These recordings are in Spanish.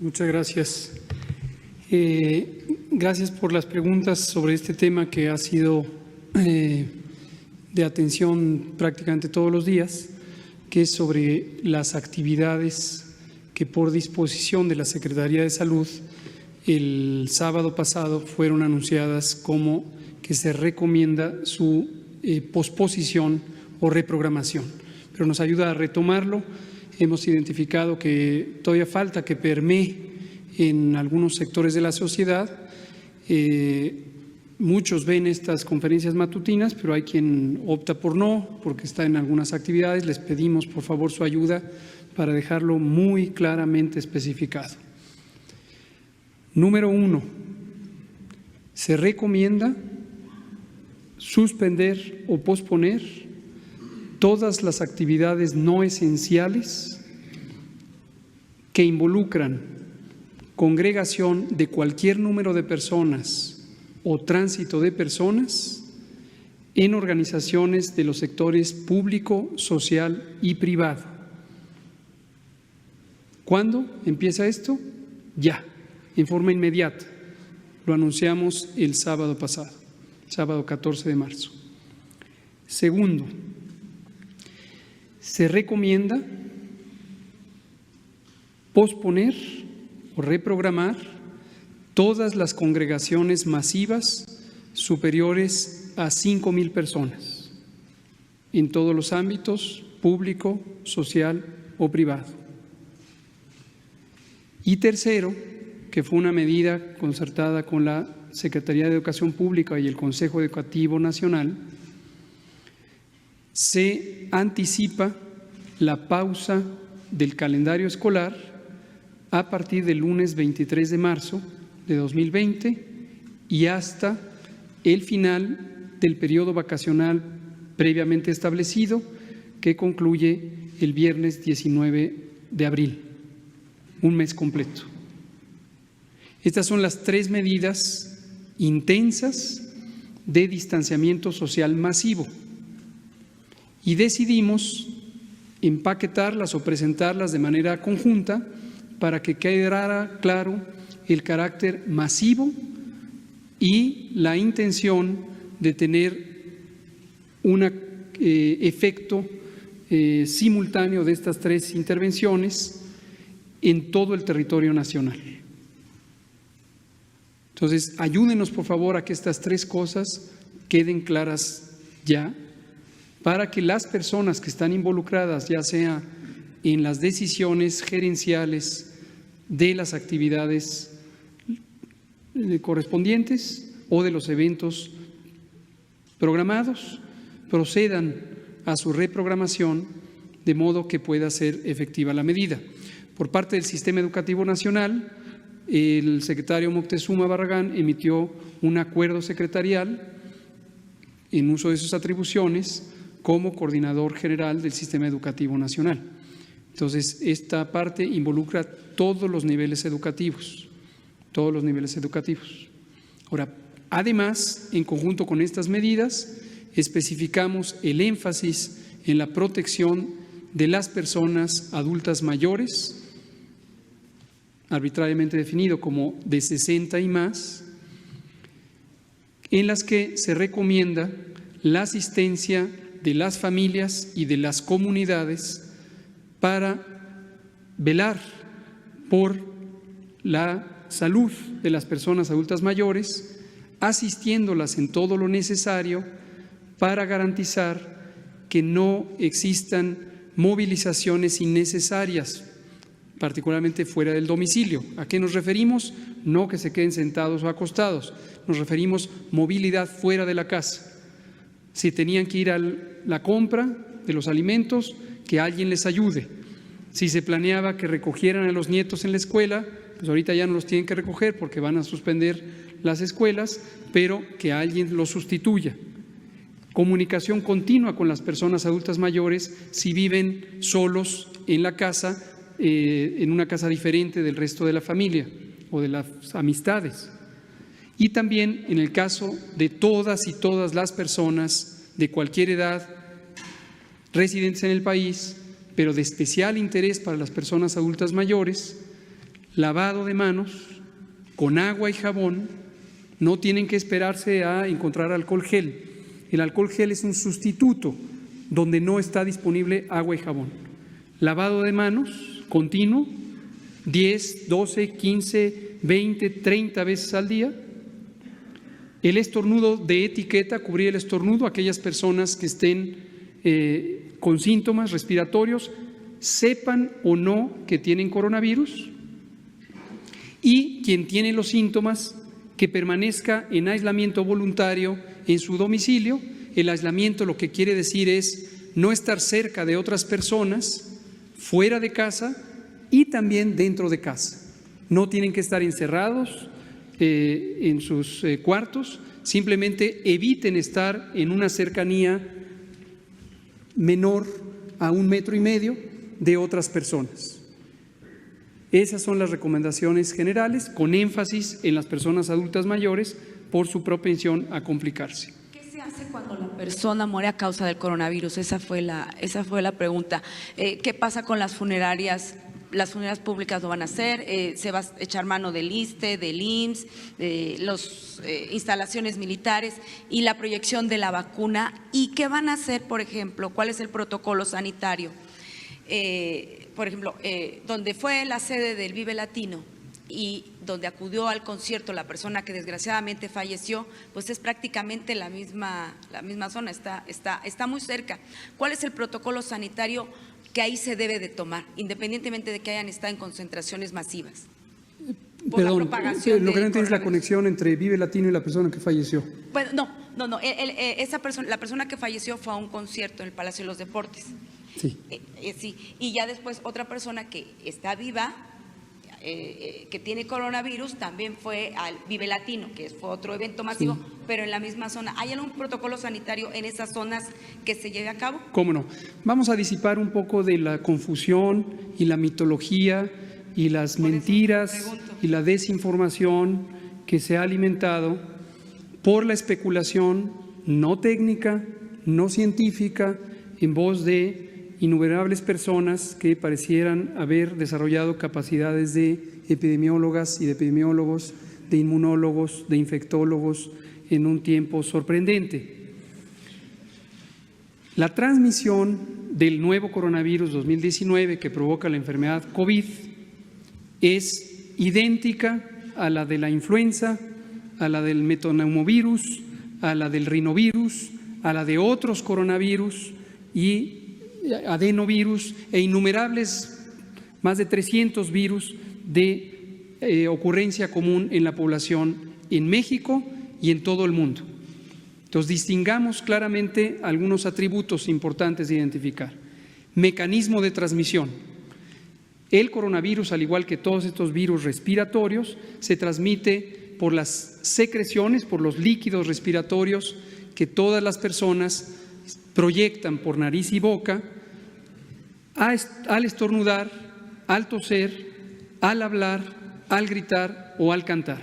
Muchas gracias. Gracias por las preguntas sobre este tema que ha sido de atención prácticamente todos los días, que es sobre las actividades que por disposición de la Secretaría de Salud el sábado pasado fueron anunciadas como que se recomienda su posposición o reprogramación. Pero nos ayuda a retomarlo. Hemos identificado que todavía falta que permee en algunos sectores de la sociedad. Muchos ven estas conferencias matutinas, pero hay quien opta por no, porque está en algunas actividades. Les pedimos por favor su ayuda para dejarlo muy claramente especificado. Número 1, se recomienda suspender o posponer todas las actividades no esenciales que involucran congregación de cualquier número de personas o tránsito de personas en organizaciones de los sectores público, social y privado. ¿Cuándo empieza esto? Ya, en forma inmediata. Lo anunciamos el sábado pasado, sábado 14 de marzo. Segundo, se recomienda posponer o reprogramar todas las congregaciones masivas superiores a 5,000 personas en todos los ámbitos, público, social o privado. Y tercero, que fue una medida concertada con la Secretaría de Educación Pública y el Consejo Educativo Nacional, se anticipa la pausa del calendario escolar a partir del lunes 23 de marzo de 2020 y hasta el final del periodo vacacional previamente establecido, que concluye el viernes 19 de abril, un mes completo. Estas son las 3 medidas intensas de distanciamiento social masivo y decidimos empaquetarlas o presentarlas de manera conjunta para que quedara claro el carácter masivo y la intención de tener un efecto simultáneo de estas 3 intervenciones en todo el territorio nacional. Entonces, ayúdenos por favor a que estas 3 cosas queden claras ya, para que las personas que están involucradas, ya sea en las decisiones gerenciales de las actividades correspondientes o de los eventos programados, procedan a su reprogramación de modo que pueda ser efectiva la medida. Por parte del Sistema Educativo Nacional, el secretario Moctezuma Barragán emitió un acuerdo secretarial en uso de sus atribuciones como coordinador general del Sistema Educativo Nacional. Entonces, esta parte involucra todos los niveles educativos, todos los niveles educativos. Ahora, además, en conjunto con estas medidas, especificamos el énfasis en la protección de las personas adultas mayores, arbitrariamente definido como de 60 y más, en las que se recomienda la asistencia de las familias y de las comunidades para velar por la salud de las personas adultas mayores, asistiéndolas en todo lo necesario para garantizar que no existan movilizaciones innecesarias, particularmente fuera del domicilio. ¿A qué nos referimos? No que se queden sentados o acostados, nos referimos movilidad fuera de la casa. Si tenían que ir a la compra de los alimentos, que alguien les ayude. Si se planeaba que recogieran a los nietos en la escuela, pues ahorita ya no los tienen que recoger porque van a suspender las escuelas, pero que alguien los sustituya. Comunicación continua con las personas adultas mayores si viven solos en la casa, en una casa diferente del resto de la familia o de las amistades. Y también en el caso de todas y todas las personas de cualquier edad residentes en el país, pero de especial interés para las personas adultas mayores, lavado de manos con agua y jabón, no tienen que esperarse a encontrar alcohol gel. El alcohol gel es un sustituto donde no está disponible agua y jabón. Lavado de manos continuo, 10, 12, 15, 20, 30 veces al día. El estornudo de etiqueta, cubrir el estornudo a aquellas personas que estén con síntomas respiratorios, sepan o no que tienen coronavirus, y quien tiene los síntomas que permanezca en aislamiento voluntario en su domicilio. El aislamiento lo que quiere decir es no estar cerca de otras personas, fuera de casa y también dentro de casa. No tienen que estar encerrados en sus cuartos, simplemente eviten estar en una cercanía menor a 1,5 metros de otras personas. Esas son las recomendaciones generales, con énfasis en las personas adultas mayores por su propensión a complicarse. ¿Qué se hace cuando la persona muere a causa del coronavirus? Esa fue la pregunta. ¿Qué pasa con las funerarias? Las funerarias públicas lo van a hacer, se va a echar mano del ISSSTE, del IMSS, de las instalaciones militares y la proyección de la vacuna. ¿Y qué van a hacer, por ejemplo? ¿Cuál es el protocolo sanitario? Por ejemplo, donde fue la sede del Vive Latino y donde acudió al concierto la persona que desgraciadamente falleció, pues es prácticamente la misma zona, está muy cerca. ¿Cuál es el protocolo sanitario que ahí se debe de tomar, independientemente de que hayan estado en concentraciones masivas? Perdón, lo que no entiendo es la conexión entre Vive Latino y la persona que falleció. Bueno, no, la persona que falleció fue a un concierto en el Palacio de los Deportes. Sí. Sí, y ya después otra persona que está viva, que tiene coronavirus, también fue al Vive Latino, que fue otro evento masivo, sí, pero en la misma zona. ¿Hay algún protocolo sanitario en esas zonas que se lleve a cabo? ¿Cómo no? Vamos a disipar un poco de la confusión y la mitología y las mentiras y la desinformación que se ha alimentado por la especulación no técnica, no científica, en voz de innumerables personas que parecieran haber desarrollado capacidades de epidemiólogas y de epidemiólogos, de inmunólogos, de infectólogos en un tiempo sorprendente. La transmisión del nuevo coronavirus 2019 que provoca la enfermedad COVID es idéntica a la de la influenza, a la del metoneumovirus, a la del rinovirus, a la de otros coronavirus y adenovirus e innumerables, más de 300 virus de ocurrencia común en la población en México y en todo el mundo. Entonces, distingamos claramente algunos atributos importantes de identificar. Mecanismo de transmisión. El coronavirus, al igual que todos estos virus respiratorios, se transmite por las secreciones, por los líquidos respiratorios que todas las personas proyectan por nariz y boca al estornudar, al toser, al hablar, al gritar o al cantar.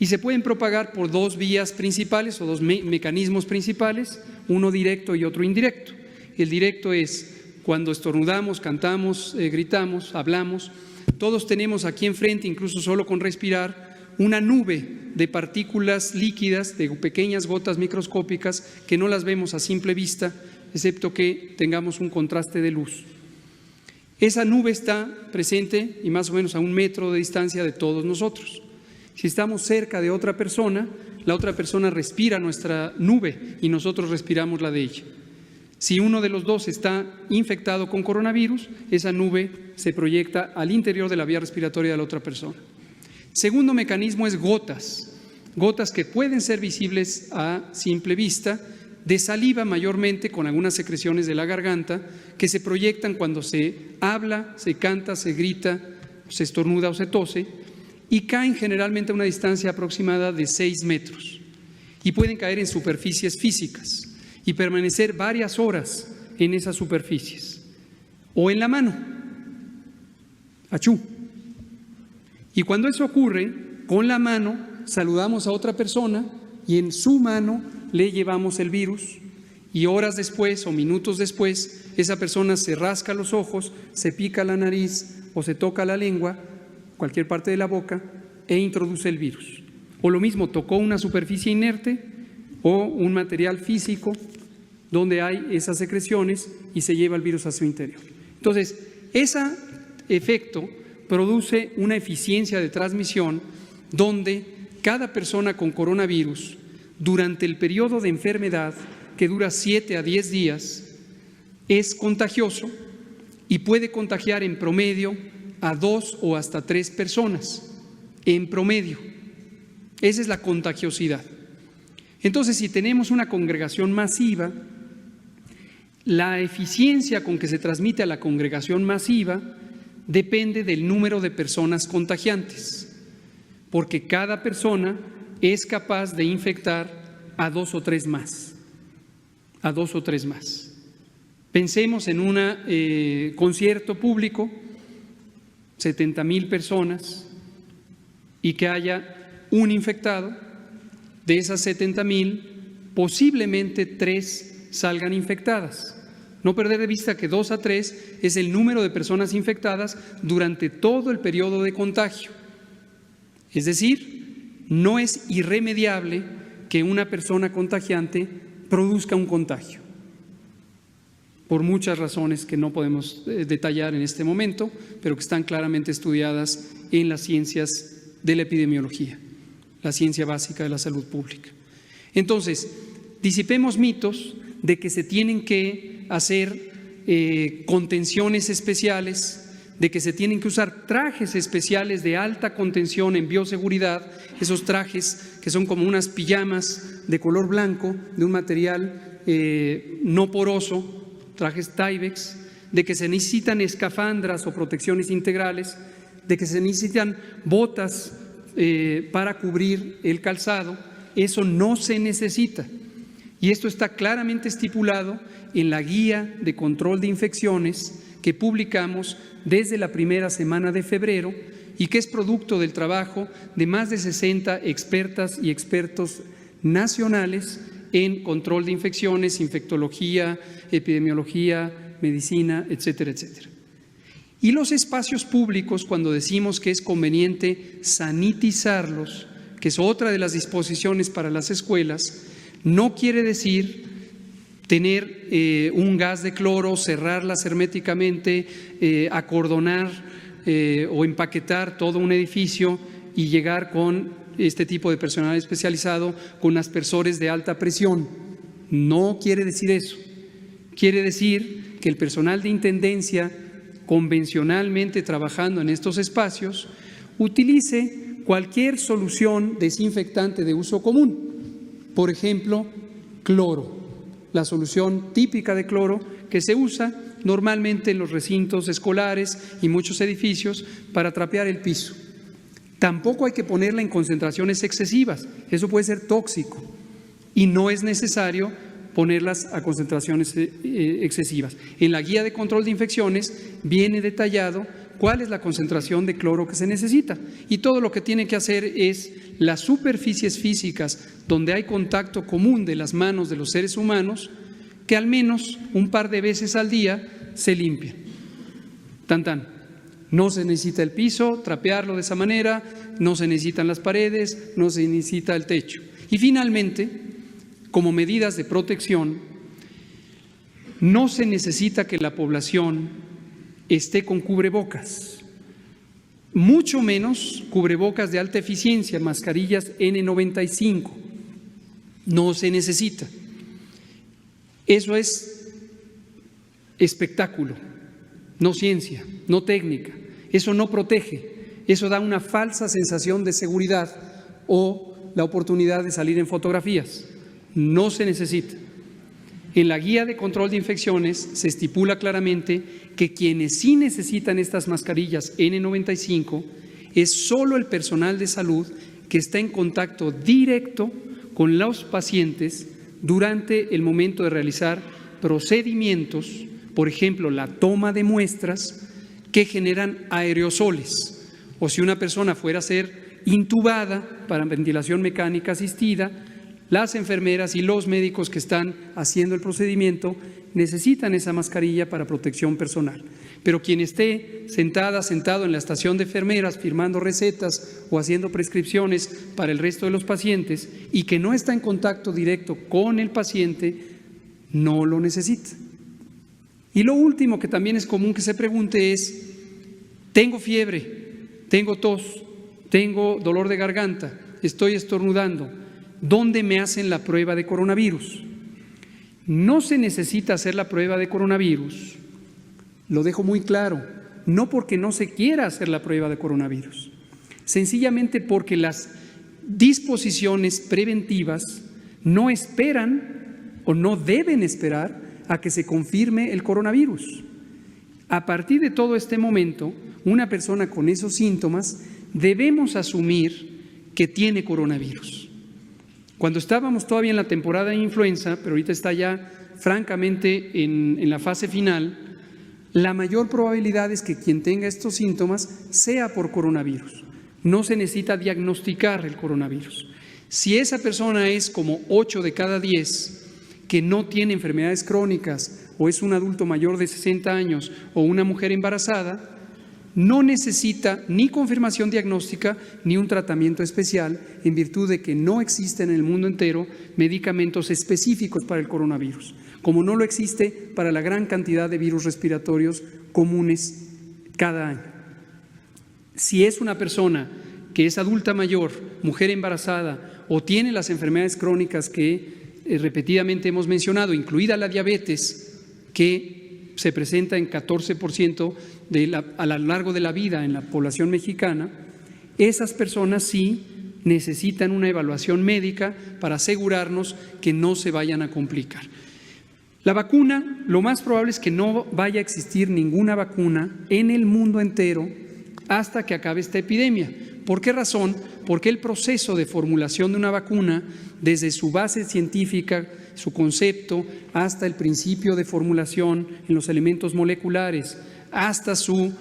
Y se pueden propagar por dos vías principales o dos mecanismos principales, uno directo y otro indirecto. El directo es cuando estornudamos, cantamos, gritamos, hablamos. Todos tenemos aquí enfrente, incluso solo con respirar, una nube de partículas líquidas, de pequeñas gotas microscópicas que no las vemos a simple vista, excepto que tengamos un contraste de luz. Esa nube está presente y más o menos a 1 metro de distancia de todos nosotros. Si estamos cerca de otra persona, la otra persona respira nuestra nube y nosotros respiramos la de ella. Si uno de los dos está infectado con coronavirus, esa nube se proyecta al interior de la vía respiratoria de la otra persona. Segundo mecanismo es gotas que pueden ser visibles a simple vista, de saliva mayormente, con algunas secreciones de la garganta, que se proyectan cuando se habla, se canta, se grita, se estornuda o se tose, y caen generalmente a una distancia aproximada de 6 metros y pueden caer en superficies físicas y permanecer varias horas en esas superficies o en la mano. Achú. Y cuando eso ocurre, con la mano saludamos a otra persona y en su mano le llevamos el virus, y horas después o minutos después esa persona se rasca los ojos, se pica la nariz o se toca la lengua cualquier parte de la boca, e introduce el virus. O lo mismo, tocó una superficie inerte o un material físico donde hay esas secreciones y se lleva el virus a su interior. Entonces, ese efecto produce una eficiencia de transmisión donde cada persona con coronavirus, durante el periodo de enfermedad, que dura 7 a 10 días, es contagioso y puede contagiar en promedio a 2 o hasta 3 personas, en promedio. Esa es la contagiosidad. Entonces, si tenemos una congregación masiva, la eficiencia con que se transmite a la congregación masiva depende del número de personas contagiantes, porque cada persona es capaz de infectar a 2 o 3 más, a 2 o 3 más. Pensemos en un concierto público, 70,000 personas, y que haya un infectado. De esas 70,000, posiblemente 3 salgan infectadas. No perder de vista que 2 a 3 es el número de personas infectadas durante todo el periodo de contagio. Es decir, no es irremediable que una persona contagiante produzca un contagio, por muchas razones que no podemos detallar en este momento, pero que están claramente estudiadas en las ciencias de la epidemiología, la ciencia básica de la salud pública. Entonces, disipemos mitos de que se tienen que hacer contenciones especiales, de que se tienen que usar trajes especiales de alta contención en bioseguridad, esos trajes que son como unas pijamas de color blanco, de un material no poroso, trajes Tyvek, de que se necesitan escafandras o protecciones integrales, de que se necesitan botas para cubrir el calzado. Eso no se necesita. Y esto está claramente estipulado en la guía de control de infecciones que publicamos desde la primera semana de febrero y que es producto del trabajo de más de 60 expertas y expertos nacionales en control de infecciones, infectología, epidemiología, medicina, etcétera, etcétera. Y los espacios públicos, cuando decimos que es conveniente sanitizarlos, que es otra de las disposiciones para las escuelas, no quiere decir tener un gas de cloro, cerrarlas herméticamente, acordonar o empaquetar todo un edificio y llegar con este tipo de personal especializado con aspersores de alta presión. No quiere decir eso. Quiere decir que el personal de intendencia, convencionalmente trabajando en estos espacios, utilice cualquier solución desinfectante de uso común. Por ejemplo, cloro, la solución típica de cloro que se usa normalmente en los recintos escolares y muchos edificios para trapear el piso. Tampoco hay que ponerla en concentraciones excesivas, eso puede ser tóxico y no es necesario ponerlas a concentraciones excesivas. En la guía de control de infecciones viene detallado cuál es la concentración de cloro que se necesita y todo lo que tiene que hacer es las superficies físicas donde hay contacto común de las manos de los seres humanos, que al menos un par de veces al día se limpien. Tan tan. No se necesita el piso, trapearlo de esa manera, no se necesitan las paredes, no se necesita el techo. Y finalmente, como medidas de protección, no se necesita que la población esté con cubrebocas, mucho menos cubrebocas de alta eficiencia, mascarillas N95. No se necesita. Eso es espectáculo, no ciencia, no técnica. Eso no protege, eso da una falsa sensación de seguridad o la oportunidad de salir en fotografías. No se necesita. En la guía de control de infecciones se estipula claramente que quienes sí necesitan estas mascarillas N95 es solo el personal de salud que está en contacto directo con los pacientes durante el momento de realizar procedimientos, por ejemplo, la toma de muestras que generan aerosoles, o si una persona fuera a ser intubada para ventilación mecánica asistida, las enfermeras y los médicos que están haciendo el procedimiento necesitan esa mascarilla para protección personal. pero quien esté sentado en la estación de enfermeras firmando recetas o haciendo prescripciones para el resto de los pacientes y que no está en contacto directo con el paciente, no lo necesita. Y lo último que también es común que se pregunte es: tengo fiebre, tengo tos, tengo dolor de garganta, estoy estornudando, ¿dónde me hacen la prueba de coronavirus? No se necesita hacer la prueba de coronavirus, lo dejo muy claro, no porque no se quiera hacer la prueba de coronavirus, sencillamente porque las disposiciones preventivas no esperan o no deben esperar a que se confirme el coronavirus. A partir de todo este momento, una persona con esos síntomas debemos asumir que tiene coronavirus. Cuando estábamos todavía en la temporada de influenza, pero ahorita está ya francamente en la fase final, la mayor probabilidad es que quien tenga estos síntomas sea por coronavirus. No se necesita diagnosticar el coronavirus. Si esa persona es como 8 de cada 10 que no tiene enfermedades crónicas o es un adulto mayor de 60 años o una mujer embarazada, no necesita ni confirmación diagnóstica ni un tratamiento especial en virtud de que no existen en el mundo entero medicamentos específicos para el coronavirus, como no lo existe para la gran cantidad de virus respiratorios comunes cada año. Si es una persona que es adulta mayor, mujer embarazada o tiene las enfermedades crónicas que repetidamente hemos mencionado, incluida la diabetes, que se presenta en 14% a lo largo de la vida en la población mexicana, esas personas sí necesitan una evaluación médica para asegurarnos que no se vayan a complicar. La vacuna, lo más probable es que no vaya a existir ninguna vacuna en el mundo entero hasta que acabe esta epidemia. ¿Por qué razón? Porque el proceso de formulación de una vacuna, desde su base científica, su concepto, hasta el principio de formulación en los elementos moleculares, hasta su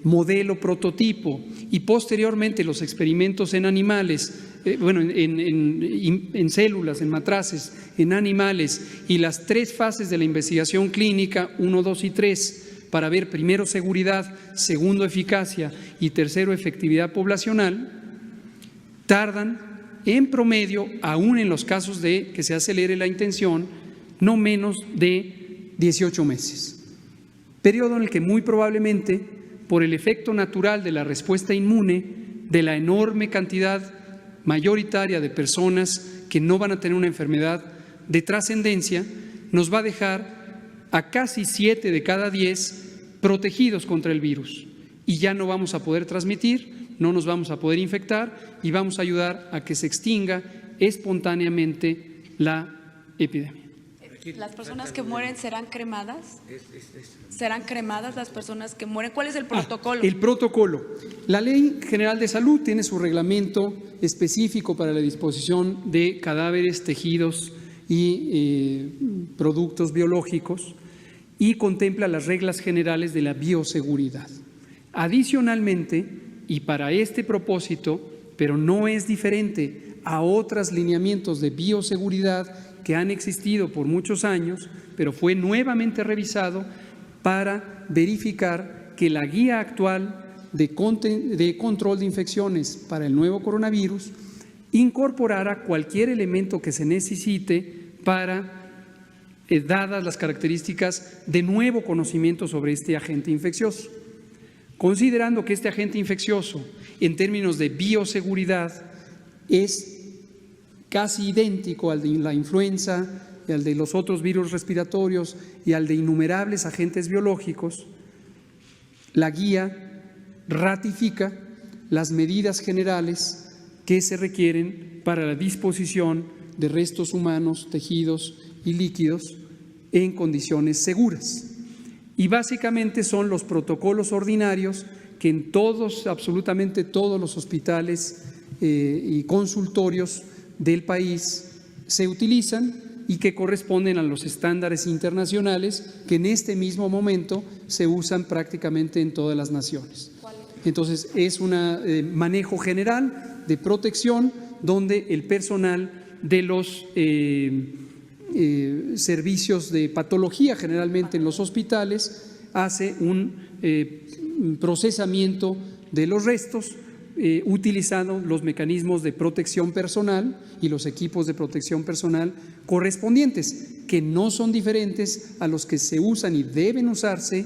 modelo prototipo y posteriormente los experimentos en animales, en células, en matraces, en animales, y las 3 fases de la investigación clínica, 1, 2 y 3, para ver primero seguridad, segundo eficacia y tercero efectividad poblacional, tardan en promedio, aún en los casos de que se acelere la intención, no menos de 18 meses. Periodo en el que muy probablemente, por el efecto natural de la respuesta inmune, de la enorme cantidad mayoritaria de personas que no van a tener una enfermedad de trascendencia, nos va a dejar a casi 7 de cada 10 protegidos contra el virus. Y ya no vamos a poder transmitir, no nos vamos a poder infectar y vamos a ayudar a que se extinga espontáneamente la epidemia. ¿Las personas que mueren serán cremadas? ¿Serán cremadas las personas que mueren? ¿Cuál es el protocolo? El protocolo. La Ley General de Salud tiene su reglamento específico para la disposición de cadáveres, tejidos y productos biológicos y contempla las reglas generales de la bioseguridad. Adicionalmente, y para este propósito, pero no es diferente a otros lineamientos de bioseguridad que han existido por muchos años, pero fue nuevamente revisado para verificar que la guía actual de control de infecciones para el nuevo coronavirus incorporara cualquier elemento que se necesite para, dadas las características de nuevo conocimiento sobre este agente infeccioso. Considerando que este agente infeccioso, en términos de bioseguridad, es casi idéntico al de la influenza y al de los otros virus respiratorios y al de innumerables agentes biológicos, la guía ratifica las medidas generales que se requieren para la disposición de restos humanos, tejidos y líquidos en condiciones seguras. Y básicamente son los protocolos ordinarios que en todos, absolutamente todos los hospitales y consultorios del país se utilizan y que corresponden a los estándares internacionales que en este mismo momento se usan prácticamente en todas las naciones. Entonces es un manejo general de protección donde el personal de los servicios de patología generalmente en los hospitales hace un procesamiento de los restos utilizando los mecanismos de protección personal y los equipos de protección personal correspondientes, que no son diferentes a los que se usan y deben usarse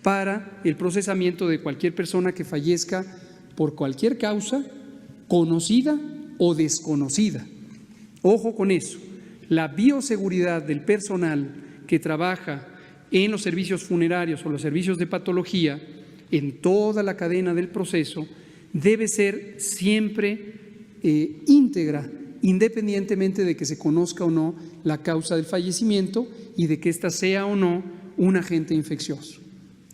para el procesamiento de cualquier persona que fallezca por cualquier causa, conocida o desconocida. Ojo con eso, la bioseguridad del personal que trabaja en los servicios funerarios o los servicios de patología, en toda la cadena del proceso, debe ser siempre íntegra, independientemente de que se conozca o no la causa del fallecimiento y de que ésta sea o no un agente infeccioso.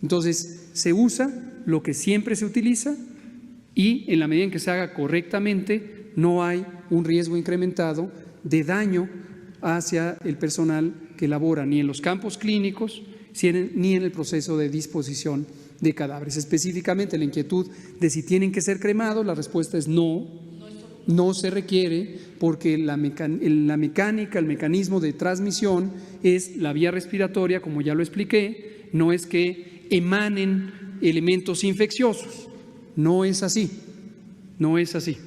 Entonces, se usa lo que siempre se utiliza y en la medida en que se haga correctamente, no hay un riesgo incrementado de daño hacia el personal que labora ni en los campos clínicos ni en el proceso de disposición de cadáveres. Específicamente la inquietud de si tienen que ser cremados, la respuesta es no, no se requiere, porque la mecánica, el mecanismo de transmisión es la vía respiratoria, como ya lo expliqué, no es que emanen elementos infecciosos, no es así, no es así.